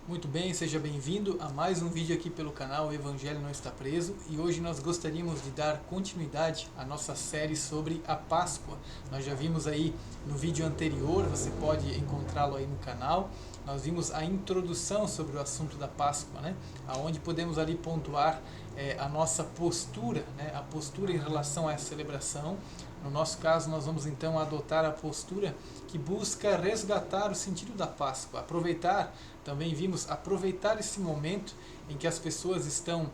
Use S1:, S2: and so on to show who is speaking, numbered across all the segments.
S1: Muito bem, seja bem-vindo a mais um vídeo aqui pelo canal O Evangelho Não Está Preso, e hoje nós gostaríamos de dar continuidade à nossa série sobre a Páscoa. Nós já vimos aí no vídeo anterior, você pode encontrá-lo aí no canal. Nós vimos a introdução sobre o assunto da Páscoa, né? Onde podemos ali pontuar a nossa postura, né? A postura em relação a essa celebração. No nosso caso, nós vamos então adotar a postura que busca resgatar o sentido da Páscoa, aproveitar, também vimos, aproveitar esse momento em que as pessoas estão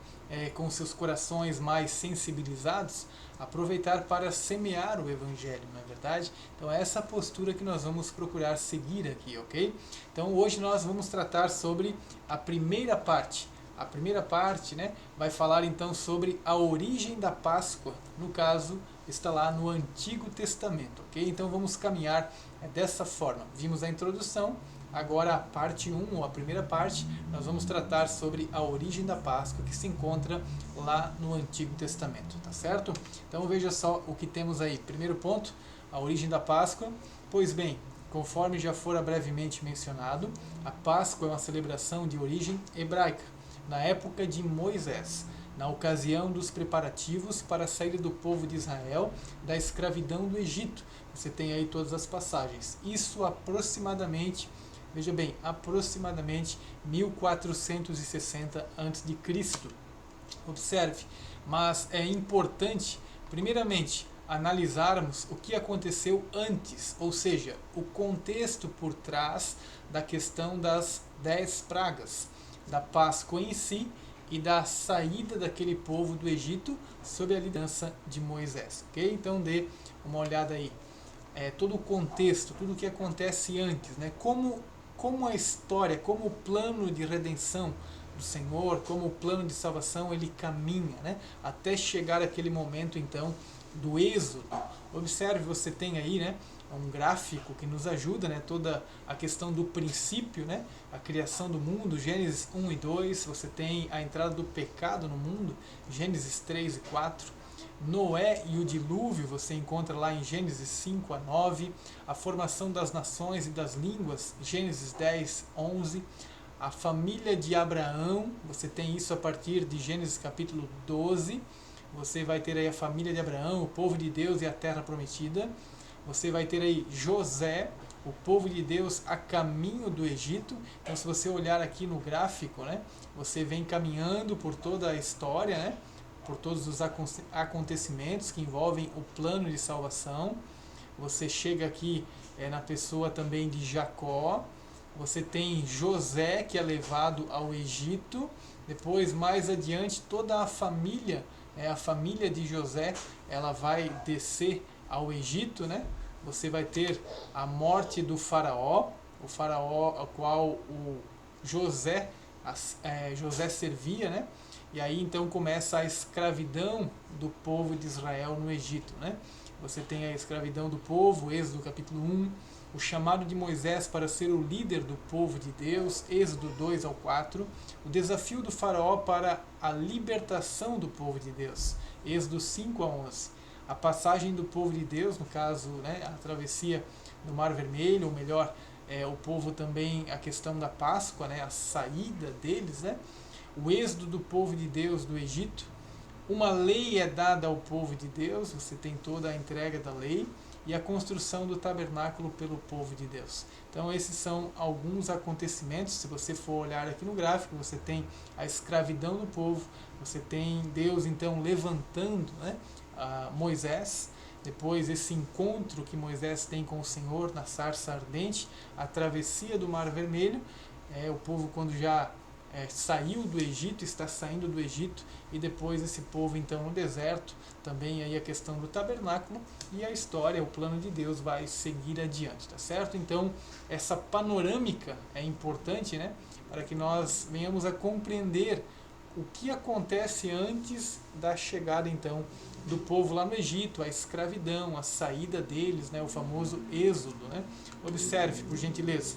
S1: com seus corações mais sensibilizados, aproveitar para semear o Evangelho, não é verdade? Então é essa postura que nós vamos procurar seguir aqui, ok? Então hoje nós vamos tratar sobre a primeira parte. A primeira parte, né, vai falar então sobre a origem da Páscoa, no caso está lá no Antigo Testamento, ok? Então vamos caminhar dessa forma. Vimos a introdução, agora a parte 1, ou a primeira parte, nós vamos tratar sobre a origem da Páscoa, que se encontra lá no Antigo Testamento, tá certo? Então veja só o que temos aí. Primeiro ponto, a origem da Páscoa. Pois bem, conforme já fora brevemente mencionado, a Páscoa é uma celebração de origem hebraica, na época de Moisés, na ocasião dos preparativos para a saída do povo de Israel da escravidão do Egito. Você tem aí todas as passagens. Isso aproximadamente, veja bem, aproximadamente 1460 a.C. Observe, mas é importante, primeiramente, analisarmos o que aconteceu antes, ou seja, o contexto por trás da questão das 10 pragas, da Páscoa em si e da saída daquele povo do Egito sob a liderança de Moisés. Ok? Então dê uma olhada aí. Todo o contexto, tudo o que acontece antes, né? Como a história, como o plano de redenção do Senhor, como o plano de salvação ele caminha, né? Até chegar aquele momento então do êxodo. Observe, você tem aí, né, um gráfico que nos ajuda, né, toda a questão do princípio, né, a criação do mundo, Gênesis 1 e 2, você tem a entrada do pecado no mundo, Gênesis 3 e 4, Noé e o dilúvio, você encontra lá em Gênesis 5 a 9, a formação das nações e das línguas, Gênesis 10, 11, a família de Abraão, você tem isso a partir de Gênesis capítulo 12, você vai ter aí a família de Abraão, o povo de Deus e a terra prometida. Você vai ter aí José, o povo de Deus a caminho do Egito. Então, se você olhar aqui no gráfico, né, você vem caminhando por toda a história, né, por todos os acontecimentos que envolvem o plano de salvação. Você chega aqui na pessoa também de Jacó. Você tem José, que é levado ao Egito. Depois, mais adiante, toda a família de José, ela vai descer ao Egito, né? Você vai ter a morte do faraó, o faraó ao qual o José servia, né? E aí então começa a escravidão do povo de Israel no Egito, né? Você tem a escravidão do povo, Êxodo capítulo 1, o chamado de Moisés para ser o líder do povo de Deus, Êxodo 2 ao 4, o desafio do faraó para a libertação do povo de Deus, Êxodo 5 a 11, a passagem do povo de Deus, no caso, né, a travessia do Mar Vermelho, ou melhor, o povo também, a questão da Páscoa, né, a saída deles, né, o êxodo do povo de Deus do Egito, uma lei é dada ao povo de Deus, você tem toda a entrega da lei, e a construção do tabernáculo pelo povo de Deus. Então esses são alguns acontecimentos. Se você for olhar aqui no gráfico, você tem a escravidão do povo, você tem Deus então levantando, né, Moisés, depois esse encontro que Moisés tem com o Senhor na sarça ardente, a travessia do Mar Vermelho, o povo quando já saiu do Egito, está saindo do Egito, e depois esse povo então no deserto, também aí a questão do tabernáculo, e a história, o plano de Deus vai seguir adiante, tá certo? Então essa panorâmica é importante, né, para que nós venhamos a compreender o que acontece antes da chegada então do povo lá no Egito, a escravidão, a saída deles, né, o famoso êxodo, né? Observe, por gentileza.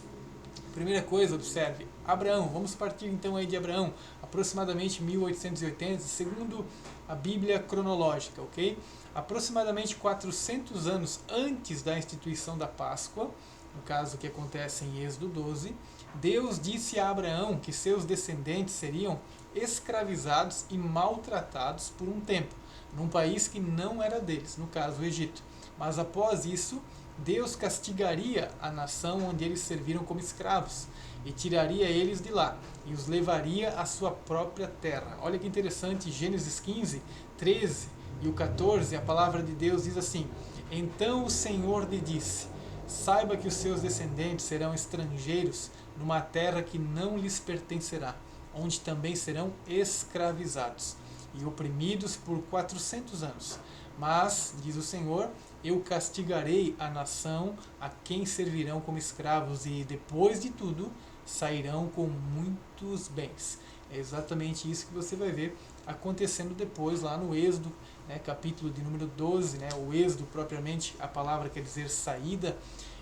S1: Primeira coisa, observe, Abraão, vamos partir então aí de Abraão, aproximadamente 1880, segundo a Bíblia cronológica, ok? Aproximadamente 400 anos antes da instituição da Páscoa, no caso que acontece em Êxodo 12, Deus disse a Abraão que seus descendentes seriam escravizados e maltratados por um tempo, num país que não era deles, no caso o Egito. Mas após isso, Deus castigaria a nação onde eles serviram como escravos e tiraria eles de lá e os levaria à sua própria terra. Olha que interessante, Gênesis 15, 13 e o 14, a palavra de Deus diz assim: Então o Senhor lhe disse: Saiba que os seus descendentes serão estrangeiros numa terra que não lhes pertencerá, onde também serão escravizados e oprimidos por 400 anos. Mas, diz o Senhor, eu castigarei a nação a quem servirão como escravos e, depois de tudo, sairão com muitos bens. É exatamente isso que você vai ver acontecendo depois lá no Êxodo, né, capítulo de número 12, né, o Êxodo propriamente, a palavra quer dizer saída.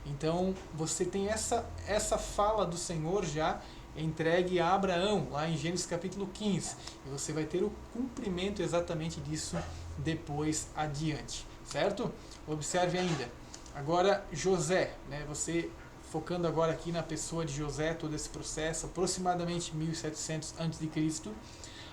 S1: Então você tem essa fala do Senhor já entregue a Abraão, lá em Gênesis capítulo 15, e você vai ter o cumprimento exatamente disso depois adiante, certo? Observe ainda, agora José, né, você focando agora aqui na pessoa de José, todo esse processo, aproximadamente 1700 a.C.,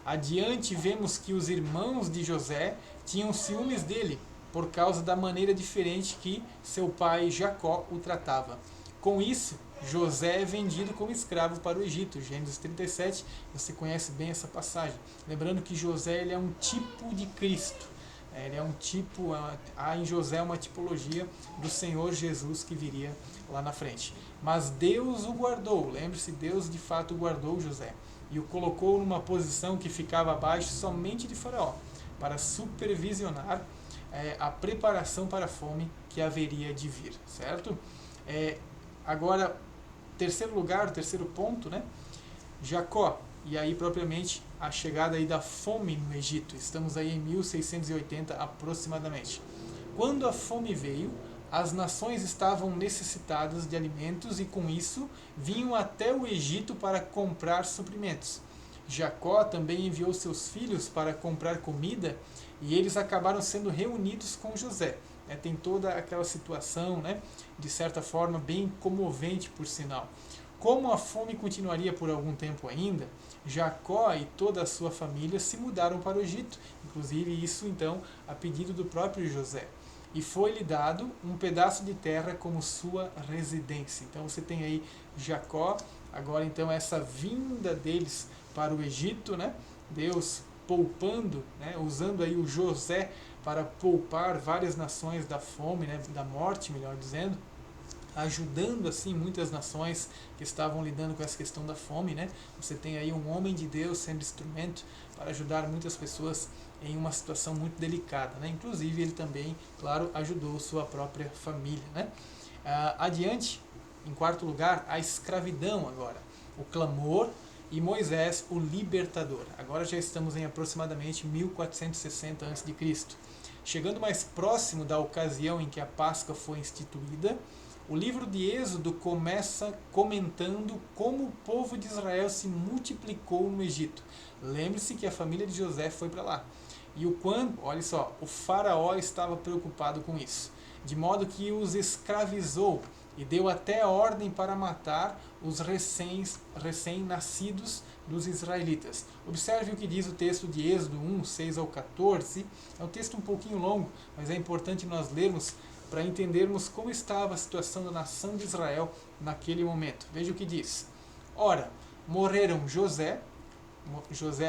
S1: adiante vemos que os irmãos de José tinham ciúmes dele, por causa da maneira diferente que seu pai Jacó o tratava. Com isso, José é vendido como escravo para o Egito. Gênesis 37, você conhece bem essa passagem. Lembrando que José ele é um tipo de Cristo. Ele é um tipo, há em José uma tipologia do Senhor Jesus que viria lá na frente. Mas Deus o guardou, lembre-se, Deus de fato guardou José e o colocou numa posição que ficava abaixo somente de Faraó, para supervisionar a preparação para a fome que haveria de vir, certo? Agora, terceiro lugar, terceiro ponto, né? Jacó, e aí propriamente a chegada aí da fome no Egito. Estamos aí em 1680 aproximadamente. Quando a fome veio, as nações estavam necessitadas de alimentos e com isso vinham até o Egito para comprar suprimentos. Jacó também enviou seus filhos para comprar comida e eles acabaram sendo reunidos com José. Tem toda aquela situação, né, de certa forma, bem comovente, por sinal. Como a fome continuaria por algum tempo ainda, Jacó e toda a sua família se mudaram para o Egito, inclusive isso então a pedido do próprio José. E foi-lhe dado um pedaço de terra como sua residência. Então você tem aí Jacó, agora então essa vinda deles para o Egito, né? Deus poupando, né? Usando aí o José para poupar várias nações da fome, né? Da morte, melhor dizendo, ajudando assim muitas nações que estavam lidando com essa questão da fome, né? Você tem aí um homem de Deus sendo instrumento para ajudar muitas pessoas em uma situação muito delicada, né? Inclusive ele também, claro, ajudou sua própria família, né? Adiante, em quarto lugar, a escravidão agora, o clamor e Moisés, o libertador. Agora já estamos em aproximadamente 1460 a.C. Chegando mais próximo da ocasião em que a Páscoa foi instituída, o livro de Êxodo começa comentando como o povo de Israel se multiplicou no Egito. Lembre-se que a família de José foi para lá. E o quanto, olha só, o faraó estava preocupado com isso, de modo que os escravizou e deu até ordem para matar os recém-nascidos dos israelitas. Observe o que diz o texto de Êxodo 1, 6 ao 14. É um texto um pouquinho longo, mas é importante nós lermos para entendermos como estava a situação da nação de Israel naquele momento. Veja o que diz. Ora, morreram José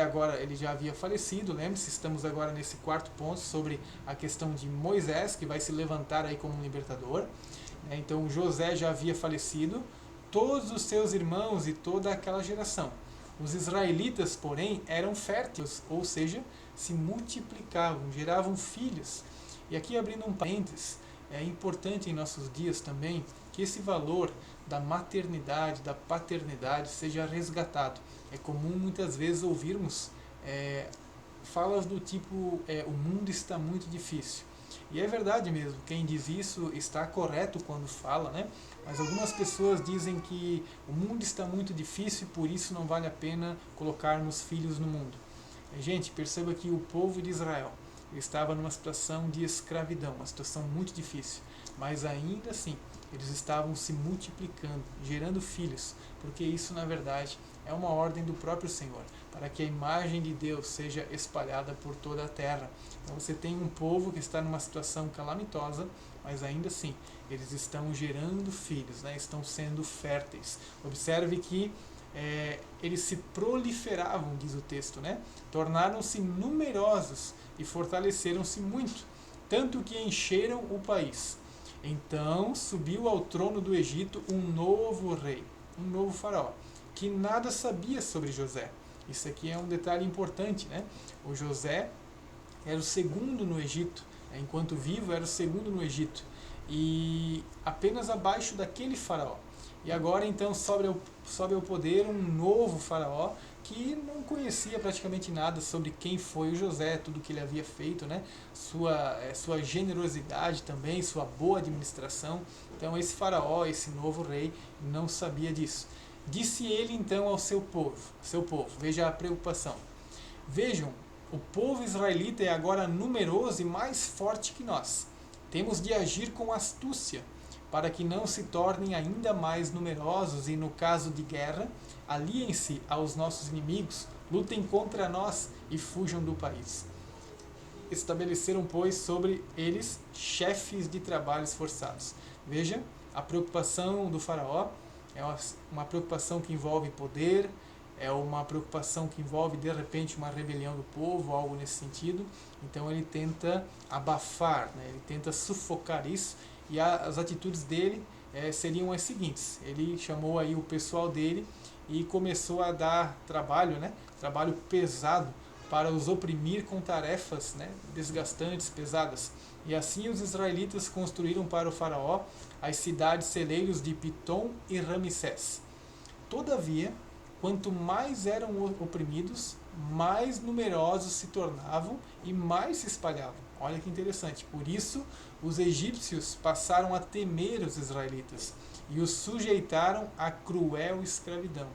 S1: agora ele já havia falecido, lembre-se, estamos agora nesse quarto ponto sobre a questão de Moisés, que vai se levantar aí como um libertador. Então José já havia falecido, todos os seus irmãos e toda aquela geração. Os israelitas, porém, eram férteis, ou seja, se multiplicavam, geravam filhos. E aqui abrindo um parênteses, é importante em nossos dias também que esse valor da maternidade, da paternidade seja resgatado. É comum muitas vezes ouvirmos falas do tipo o mundo está muito difícil. E é verdade mesmo, quem diz isso está correto quando fala, né? Mas algumas pessoas dizem que o mundo está muito difícil e por isso não vale a pena colocarmos filhos no mundo. Gente, perceba que o povo de Israel estava numa situação de escravidão, uma situação muito difícil, mas ainda assim eles estavam se multiplicando, gerando filhos, porque isso na verdade é uma ordem do próprio Senhor, para que a imagem de Deus seja espalhada por toda a terra. Então você tem um povo que está numa situação calamitosa, mas ainda assim eles estão gerando filhos, né? Estão sendo férteis. Observe que eles se proliferavam, diz o texto, né? Tornaram-se numerosos e fortaleceram-se muito, tanto que encheram o país. Então subiu ao trono do Egito um novo rei, um novo faraó, que nada sabia sobre José. Isso aqui é um detalhe importante, né? O José era o segundo no Egito, enquanto vivo era o segundo no Egito, e apenas abaixo daquele faraó. E agora então sobe ao poder um novo faraó que não conhecia praticamente nada sobre quem foi o José, tudo que ele havia feito, né? Sua generosidade também, sua boa administração. Então esse faraó, esse novo rei, não sabia disso. Disse ele então ao seu povo, veja a preocupação. Vejam, o povo israelita é agora numeroso e mais forte que nós. Temos de agir com astúcia, para que não se tornem ainda mais numerosos e, no caso de guerra, aliem-se aos nossos inimigos, lutem contra nós e fujam do país. Estabeleceram, pois, sobre eles chefes de trabalhos forçados. Veja, a preocupação do faraó é uma preocupação que envolve poder, é uma preocupação que envolve, de repente, uma rebelião do povo, algo nesse sentido. Então ele tenta abafar, né? Ele tenta sufocar isso, e as atitudes dele seriam as seguintes. Ele chamou aí o pessoal dele e começou a dar trabalho, né? Trabalho pesado para os oprimir com tarefas, né? Desgastantes, pesadas. E assim os israelitas construíram para o faraó as cidades celeiros de Pitom e Ramsés. Todavia, quanto mais eram oprimidos, mais numerosos se tornavam e mais se espalhavam. Olha que interessante. Por isso, os egípcios passaram a temer os israelitas e os sujeitaram à cruel escravidão.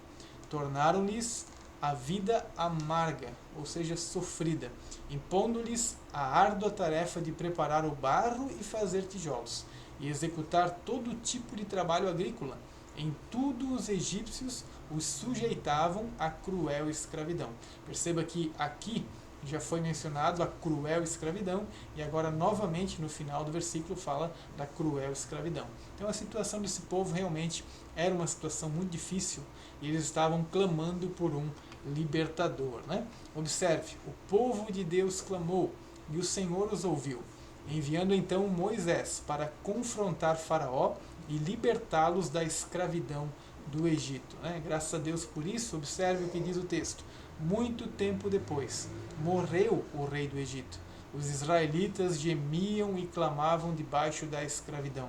S1: Tornaram-lhes a vida amarga, ou seja, sofrida, impondo-lhes a árdua tarefa de preparar o barro e fazer tijolos, e executar todo tipo de trabalho agrícola. Em tudo os egípcios os sujeitavam à cruel escravidão. Perceba que aqui já foi mencionado a cruel escravidão, e agora novamente no final do versículo fala da cruel escravidão. Então a situação desse povo realmente era uma situação muito difícil, e eles estavam clamando por um libertador, né? Observe, o povo de Deus clamou, e o Senhor os ouviu, enviando então Moisés para confrontar Faraó e libertá-los da escravidão do Egito, né? Graças a Deus por isso. Observe o que diz o texto. Muito tempo depois, morreu o rei do Egito. Os israelitas gemiam e clamavam debaixo da escravidão,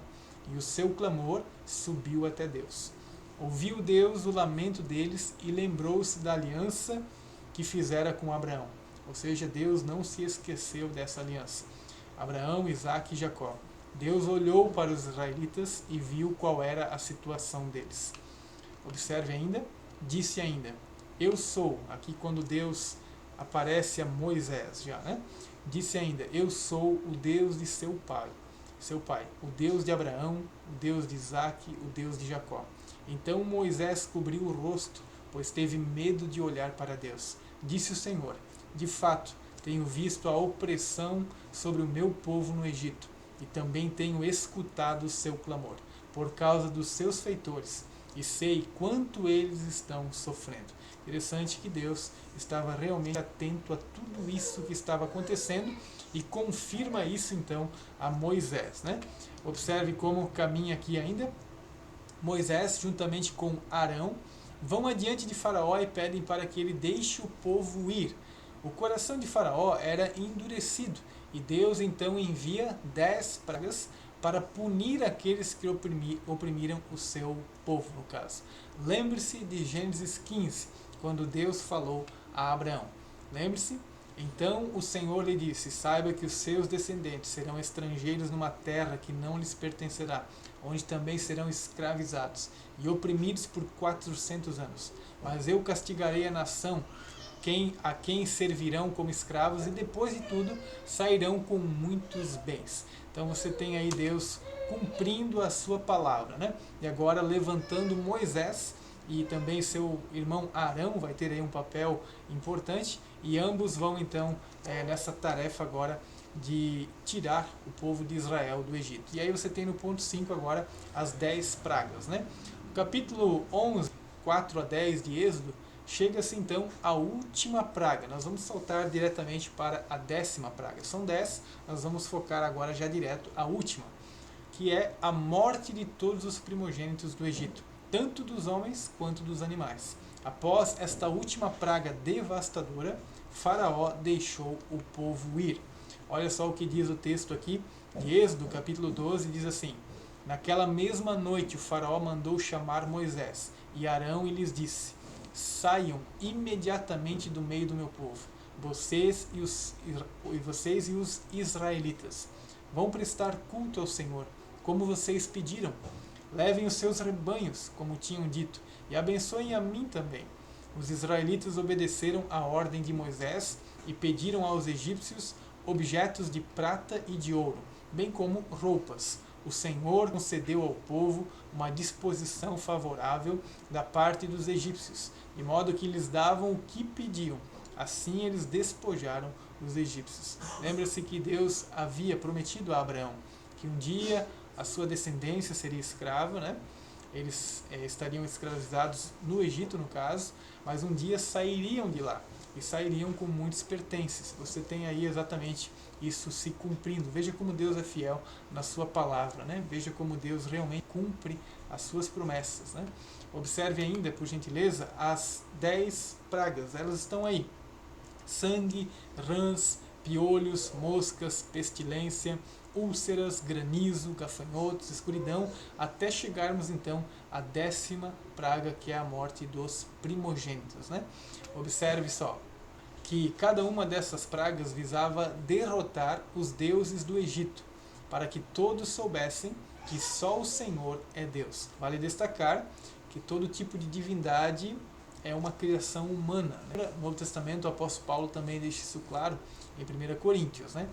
S1: e o seu clamor subiu até Deus. Ouviu Deus o lamento deles e lembrou-se da aliança que fizera com Abraão. Ou seja, Deus não se esqueceu dessa aliança. Abraão, Isaque e Jacó. Deus olhou para os israelitas e viu qual era a situação deles. Observe ainda, disse ainda, eu sou, aqui quando Deus aparece a Moisés já, né? Disse ainda, eu sou o Deus de seu pai, o Deus de Abraão, o Deus de Isaque, o Deus de Jacó. Então Moisés cobriu o rosto, pois teve medo de olhar para Deus. Disse o Senhor, de fato, tenho visto a opressão sobre o meu povo no Egito, e também tenho escutado o seu clamor, por causa dos seus feitores, e sei quanto eles estão sofrendo. Interessante que Deus estava realmente atento a tudo isso que estava acontecendo e confirma isso então a Moisés, né? Observe como caminha aqui ainda. Moisés, juntamente com Arão, vão adiante de Faraó e pedem para que ele deixe o povo ir. O coração de Faraó era endurecido, e Deus então envia 10 pragas para punir aqueles que oprimiram o seu povo, no caso. Lembre-se de Gênesis 15, quando Deus falou a Abraão. Lembre-se? Então o Senhor lhe disse, saiba que os seus descendentes serão estrangeiros numa terra que não lhes pertencerá, onde também serão escravizados e oprimidos por 400 anos. Mas eu castigarei a nação a quem servirão como escravos, e depois de tudo sairão com muitos bens. Então você tem aí Deus cumprindo a sua palavra, né? E agora levantando Moisés, e também seu irmão Arão vai ter aí um papel importante, e ambos vão então nessa tarefa agora de tirar o povo de Israel do Egito. E aí você tem no ponto 5 agora as 10 pragas, né? O capítulo 11, 4 a 10 de Êxodo, chega-se então à última praga. Nós vamos saltar diretamente para a 10ª praga. São 10, nós vamos focar agora já direto à última, que é a morte de todos os primogênitos do Egito, tanto dos homens quanto dos animais. Após esta última praga devastadora, Faraó deixou o povo ir. Olha só o que diz o texto aqui de Êxodo, capítulo 12, diz assim: Naquela mesma noite o Faraó mandou chamar Moisés e Arão e lhes disse: Saiam imediatamente do meio do meu povo, vocês e os israelitas. Vão prestar culto ao Senhor, como vocês pediram. Levem os seus rebanhos, como tinham dito, e abençoem a mim também. Os israelitas obedeceram à ordem de Moisés e pediram aos egípcios objetos de prata e de ouro, bem como roupas. O Senhor concedeu ao povo uma disposição favorável da parte dos egípcios, de modo que lhes davam o que pediam. Assim eles despojaram os egípcios. Lembra-se que Deus havia prometido a Abraão que um dia a sua descendência seria escrava, né? Eles estariam escravizados no Egito, no caso, mas um dia sairiam de lá e sairiam com muitos pertences. Você tem aí exatamente isso se cumprindo. Veja como Deus é fiel na sua palavra, né? Veja como Deus realmente cumpre as suas promessas, né? Observe ainda, por gentileza, as 10 pragas. Elas estão aí: sangue, rãs, piolhos, moscas, pestilência, úlceras, granizo, gafanhotos, escuridão, até chegarmos então à 10ª praga, que é a morte dos primogênitos, né? Observe só que cada uma dessas pragas visava derrotar os deuses do Egito, para que todos soubessem que só o Senhor é Deus. Vale destacar que todo tipo de divindade é uma criação humana, né? No Novo Testamento, o apóstolo Paulo também deixa isso claro em 1 Coríntios, né?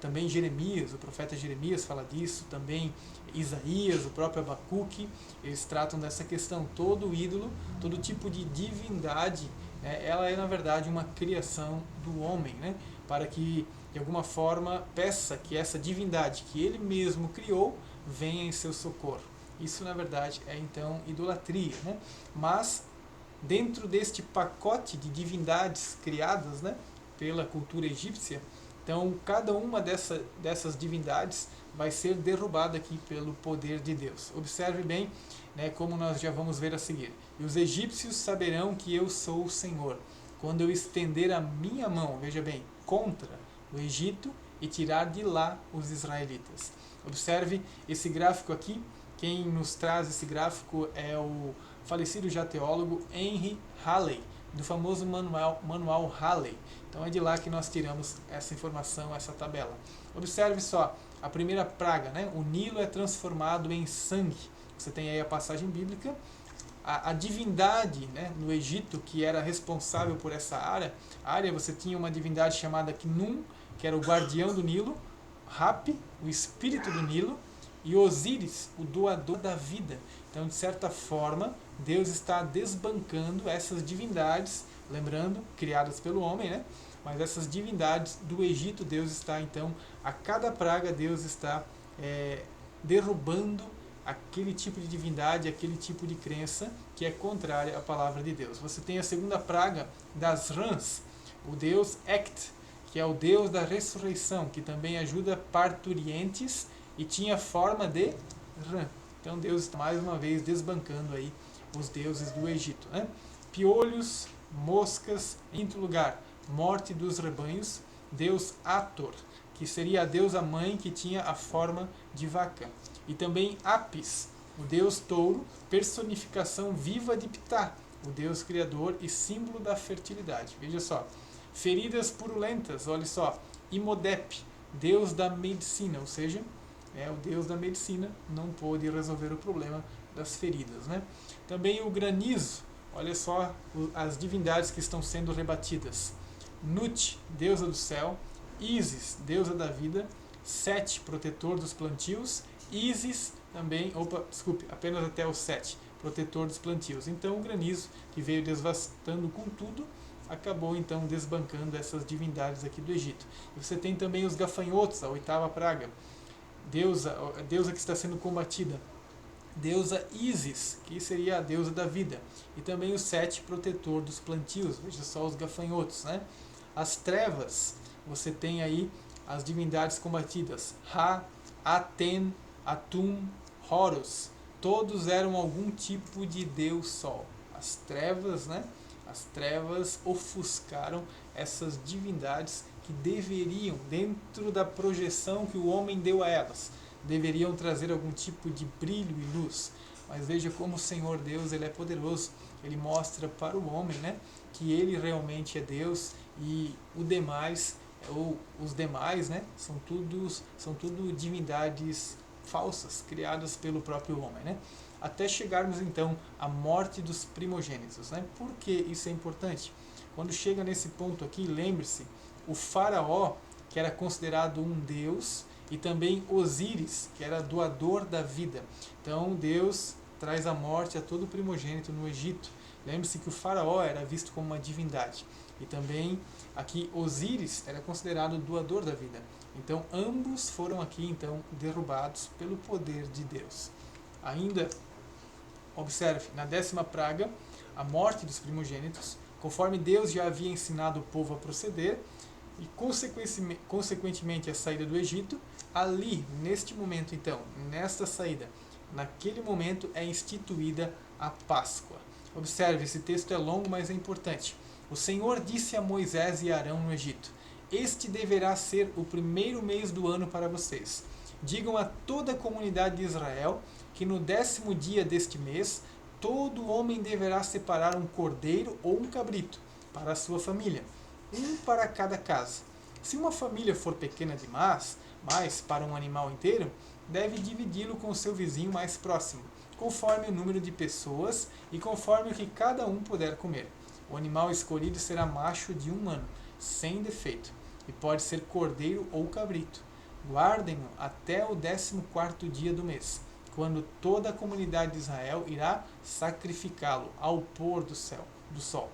S1: Também Jeremias, o profeta Jeremias fala disso, também Isaías, o próprio Abacuque, eles tratam dessa questão. Todo ídolo, todo tipo de divindade, ela é na verdade uma criação do homem, né? Para que de alguma forma peça que essa divindade que ele mesmo criou venha em seu socorro. Isso na verdade é então idolatria, né? Mas dentro deste pacote de divindades criadas, né, pela cultura egípcia, então cada uma dessas divindades vai ser derrubada aqui pelo poder de Deus. Observe bem, né, como nós já vamos ver a seguir. E os egípcios saberão que eu sou o Senhor, quando eu estender a minha mão, veja bem, contra o Egito e tirar de lá os israelitas. Observe esse gráfico aqui. Quem nos traz esse gráfico é o falecido já teólogo Henry Halley, do famoso manual Halley. Então é de lá que nós tiramos essa informação, essa tabela. Observe só, a primeira praga, né? O Nilo é transformado em sangue. Você tem aí a passagem bíblica. A divindade, né, no Egito, que era responsável por essa área, você tinha uma divindade chamada Khnum, que era o guardião do Nilo, Hapi, o espírito do Nilo, e Osíris, o doador da vida. Então, de certa forma, Deus está desbancando essas divindades, lembrando, criadas pelo homem, né? Mas essas divindades do Egito, Deus está, então, a cada praga, Deus está derrubando aquele tipo de divindade, aquele tipo de crença que é contrária à palavra de Deus. Você tem a segunda praga das rãs, o deus Ect, que é o deus da ressurreição, que também ajuda parturientes e tinha forma de rã. Então Deus está mais uma vez desbancando aí os deuses do Egito, né? Piolhos, moscas, em quinto lugar, morte dos rebanhos, deus Ator, que seria a deusa mãe que tinha a forma de vaca. E também Apis, o deus touro, personificação viva de Ptah, o deus criador e símbolo da fertilidade. Veja só, feridas purulentas, olha só, Imhotep, deus da medicina, ou seja, o deus da medicina não pôde resolver o problema das feridas, né? Também o granizo, olha só as divindades que estão sendo rebatidas. Nut, deusa do céu, Ísis, deusa da vida, Sete, protetor dos plantios, Ísis também, apenas até o Sete, protetor dos plantios. Então o granizo, que veio devastando com tudo, acabou então desbancando essas divindades aqui do Egito. E você tem também os gafanhotos, a oitava praga, a deusa que está sendo combatida, deusa Ísis, que seria a deusa da vida, e também o Sete, protetor dos plantios. Veja só os gafanhotos, né? As trevas, você tem aí as divindades combatidas, Ra, Aten, Atum, Horus, todos eram algum tipo de deus sol. As trevas, né? As trevas ofuscaram essas divindades que deveriam, dentro da projeção que o homem deu a elas, deveriam trazer algum tipo de brilho e luz. Mas veja como o Senhor Deus, ele é poderoso. Ele mostra para o homem, né, que ele realmente é Deus, e o demais, ou os demais, né, são tudo divindades falsas, criadas pelo próprio homem, né? Até chegarmos então à morte dos primogênitos, né? Por que isso é importante? Quando chega nesse ponto aqui, lembre-se, o faraó, que era considerado um deus, e também Osíris, que era doador da vida. Então Deus traz a morte a todo primogênito no Egito. Lembre-se que o faraó era visto como uma divindade. E também aqui Osíris era considerado doador da vida. Então ambos foram aqui então derrubados pelo poder de Deus. Ainda, observe, na 10ª praga, a morte dos primogênitos, conforme Deus já havia ensinado o povo a proceder, e consequentemente a saída do Egito, ali, neste momento então, nesta saída, naquele momento é instituída a Páscoa. Observe, esse texto é longo, mas é importante. O Senhor disse a Moisés e Arão no Egito: este deverá ser o primeiro mês do ano para vocês. Digam a toda a comunidade de Israel que no 10º dia deste mês, todo homem deverá separar um cordeiro ou um cabrito para a sua família, um para cada casa. Se uma família for pequena demais, mas para um animal inteiro, deve dividi-lo com o seu vizinho mais próximo, conforme o número de pessoas e conforme o que cada um puder comer. O animal escolhido será macho de 1 ano, sem defeito, e pode ser cordeiro ou cabrito. Guardem-no até o 14º dia do mês, quando toda a comunidade de Israel irá sacrificá-lo ao pôr do sol.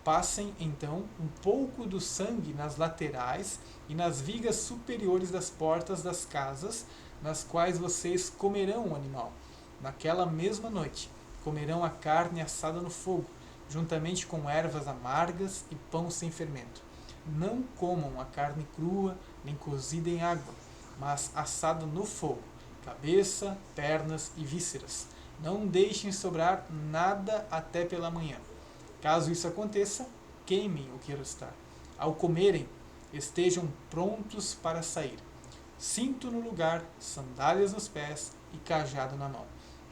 S1: Passem, então, um pouco do sangue nas laterais e nas vigas superiores das portas das casas, nas quais vocês comerão o animal. Naquela mesma noite, comerão a carne assada no fogo, juntamente com ervas amargas e pão sem fermento. Não comam a carne crua, nem cozida em água, mas assada no fogo, cabeça, pernas e vísceras. Não deixem sobrar nada até pela manhã. Caso isso aconteça, queimem o que restar. Ao comerem, estejam prontos para sair. Cinto no lugar, sandálias nos pés e cajado na mão.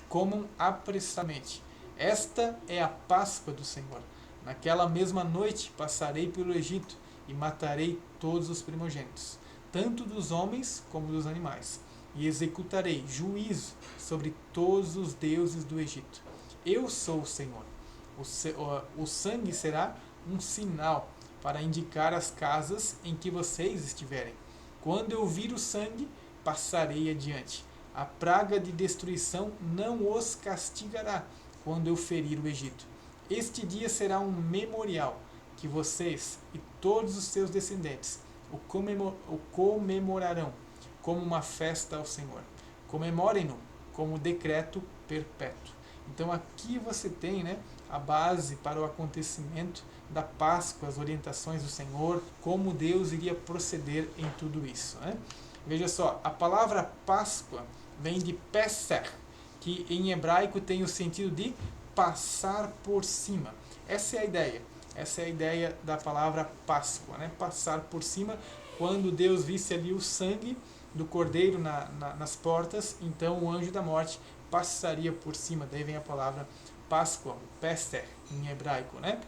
S1: Comam apressadamente. Esta é a Páscoa do Senhor. Naquela mesma noite passarei pelo Egito e matarei todos os primogênitos, tanto dos homens como dos animais, e executarei juízo sobre todos os deuses do Egito. Eu sou o Senhor. O sangue será um sinal para indicar as casas em que vocês estiverem. Quando eu vir o sangue, passarei adiante. A praga de destruição não os castigará quando eu ferir o Egito. Este dia será um memorial que vocês e todos os seus descendentes o comemorarão como uma festa ao Senhor. Comemorem-no como decreto perpétuo. Então aqui você tem, né, a base para o acontecimento da Páscoa, as orientações do Senhor, como Deus iria proceder em tudo isso, né? Veja só, a palavra Páscoa vem de Pesach, que em hebraico tem o sentido de passar por cima. Essa é a ideia. Essa é a ideia da palavra Páscoa, né? Passar por cima. Quando Deus visse ali o sangue do cordeiro nas portas, então o anjo da morte passaria por cima. Daí vem a palavra Páscoa, Pesach, em hebraico, né?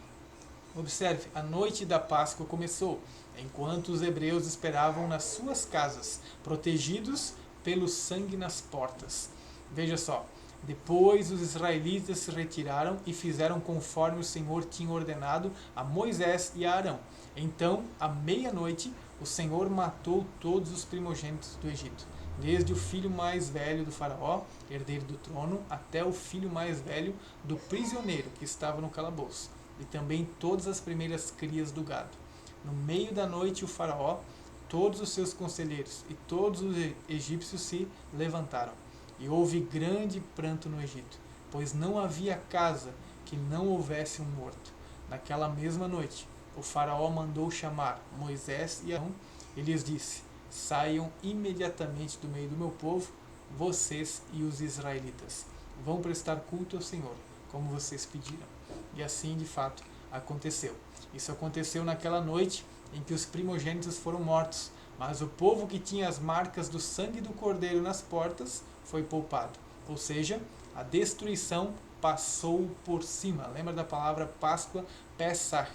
S1: Observe, a noite da Páscoa começou, enquanto os hebreus esperavam nas suas casas, protegidos pelo sangue nas portas. Veja só, depois os israelitas se retiraram e fizeram conforme o Senhor tinha ordenado a Moisés e a Arão. Então, à meia-noite, o Senhor matou todos os primogênitos do Egito, desde o filho mais velho do faraó, herdeiro do trono, até o filho mais velho do prisioneiro que estava no calabouço, e também todas as primeiras crias do gado. No meio da noite o faraó, todos os seus conselheiros e todos os egípcios se levantaram, e houve grande pranto no Egito, pois não havia casa que não houvesse um morto. Naquela mesma noite, o faraó mandou chamar Moisés e Arão e lhes disse: saiam imediatamente do meio do meu povo, vocês e os israelitas. Vão prestar culto ao Senhor, como vocês pediram. E assim, de fato, aconteceu. Isso aconteceu naquela noite em que os primogênitos foram mortos, mas o povo que tinha as marcas do sangue do cordeiro nas portas foi poupado. Ou seja, a destruição passou por cima. Lembra da palavra Páscoa, Pesach,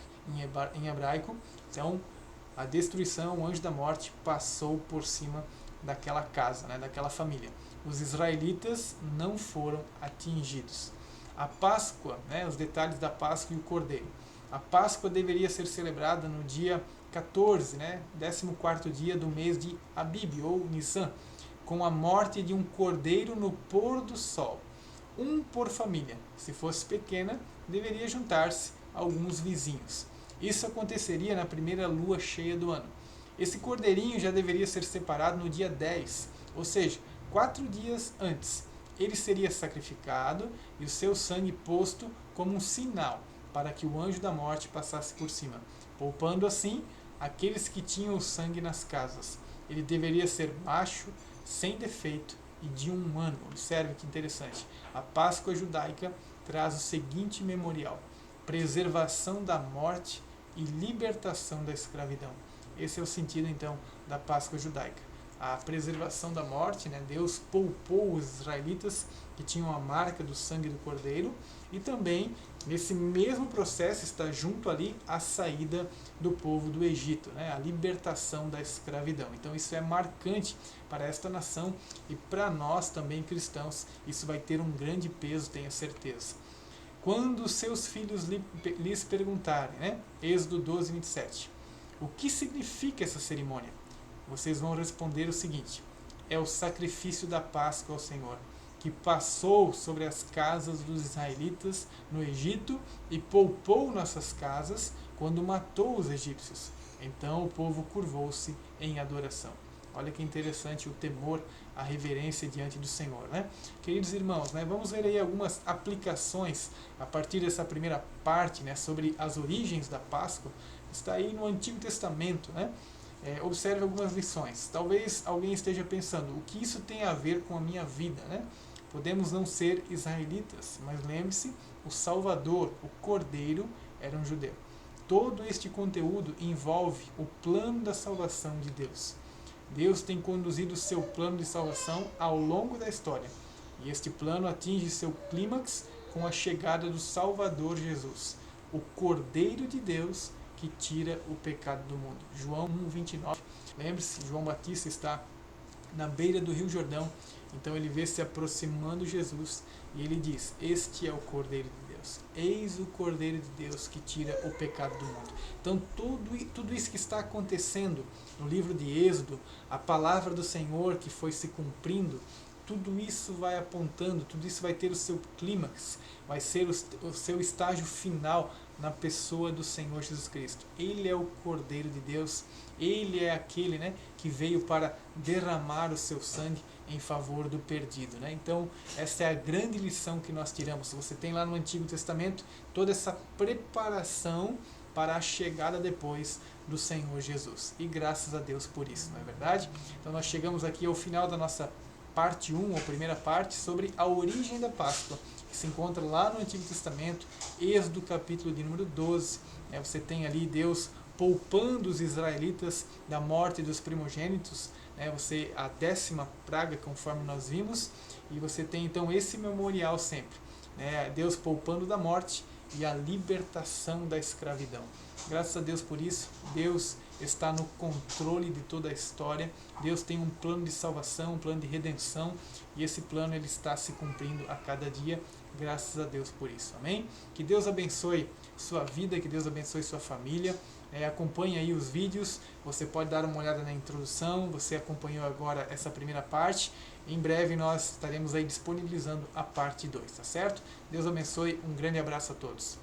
S1: em hebraico? Então, a destruição, o anjo da morte, passou por cima daquela casa, daquela família. Os israelitas não foram atingidos. A Páscoa, os detalhes da Páscoa e o cordeiro. A Páscoa deveria ser celebrada no dia 14, 14º dia do mês de Abib, ou Nissan, com a morte de um cordeiro no pôr do sol. Um por família. Se fosse pequena, deveria juntar-se alguns vizinhos. Isso aconteceria na primeira lua cheia do ano. Esse cordeirinho já deveria ser separado no dia 10, ou seja, 4 dias antes. Ele seria sacrificado e o seu sangue posto como um sinal para que o anjo da morte passasse por cima, poupando assim aqueles que tinham o sangue nas casas. Ele deveria ser macho, sem defeito e de 1 ano. Observe que interessante. A Páscoa judaica traz o seguinte memorial: preservação da morte e libertação da escravidão. Esse é o sentido, então, da Páscoa judaica. A preservação da morte, Deus poupou os israelitas que tinham a marca do sangue do cordeiro, e também, nesse mesmo processo, está junto ali a saída do povo do Egito, a libertação da escravidão. Então isso é marcante para esta nação e para nós também cristãos. Isso vai ter um grande peso, tenho certeza. Quando seus filhos lhes perguntarem, Êxodo 12, 27, o que significa essa cerimônia? Vocês vão responder o seguinte: é o sacrifício da Páscoa ao Senhor, que passou sobre as casas dos israelitas no Egito e poupou nossas casas quando matou os egípcios. Então o povo curvou-se em adoração. Olha que interessante o temor, a reverência diante do Senhor, Queridos irmãos, vamos ver aí algumas aplicações a partir dessa primeira parte, sobre as origens da Páscoa. Está aí no Antigo Testamento, observe algumas lições. Talvez alguém esteja pensando: o que isso tem a ver com a minha vida, Podemos não ser israelitas, mas lembre-se, o Salvador, o Cordeiro, era um judeu. Todo este conteúdo envolve o plano da salvação de Deus. Deus tem conduzido o seu plano de salvação ao longo da história. E este plano atinge seu clímax com a chegada do Salvador Jesus, o Cordeiro de Deus que tira o pecado do mundo. João 1:29. Lembre-se, João Batista está na beira do Rio Jordão, então ele vê se aproximando Jesus e ele diz: este é o Cordeiro de Deus, eis o Cordeiro de Deus que tira o pecado do mundo. Então tudo isso que está acontecendo no livro de Êxodo, a palavra do Senhor que foi se cumprindo, tudo isso vai apontando, tudo isso vai ter o seu clímax, vai ser o seu estágio final na pessoa do Senhor Jesus Cristo. Ele é o Cordeiro de Deus, ele é aquele que veio para derramar o seu sangue em favor do perdido. Então, essa é a grande lição que nós tiramos. Você tem lá no Antigo Testamento toda essa preparação para a chegada depois do Senhor Jesus. E graças a Deus por isso, não é verdade? Então, nós chegamos aqui ao final da nossa parte 1, ou primeira parte, sobre a origem da Páscoa, que se encontra lá no Antigo Testamento, Êxodo capítulo de número 12. Você tem ali Deus poupando os israelitas da morte dos primogênitos, a 10ª praga, conforme nós vimos, e você tem então esse memorial sempre, Deus poupando da morte e a libertação da escravidão. Graças a Deus por isso. Deus está no controle de toda a história. Deus tem um plano de salvação, um plano de redenção, e esse plano ele está se cumprindo a cada dia, graças a Deus por isso, amém? Que Deus abençoe sua vida, que Deus abençoe sua família. Acompanhe aí os vídeos, você pode dar uma olhada na introdução, você acompanhou agora essa primeira parte. Em breve nós estaremos aí disponibilizando a parte 2, tá certo? Deus abençoe, um grande abraço a todos.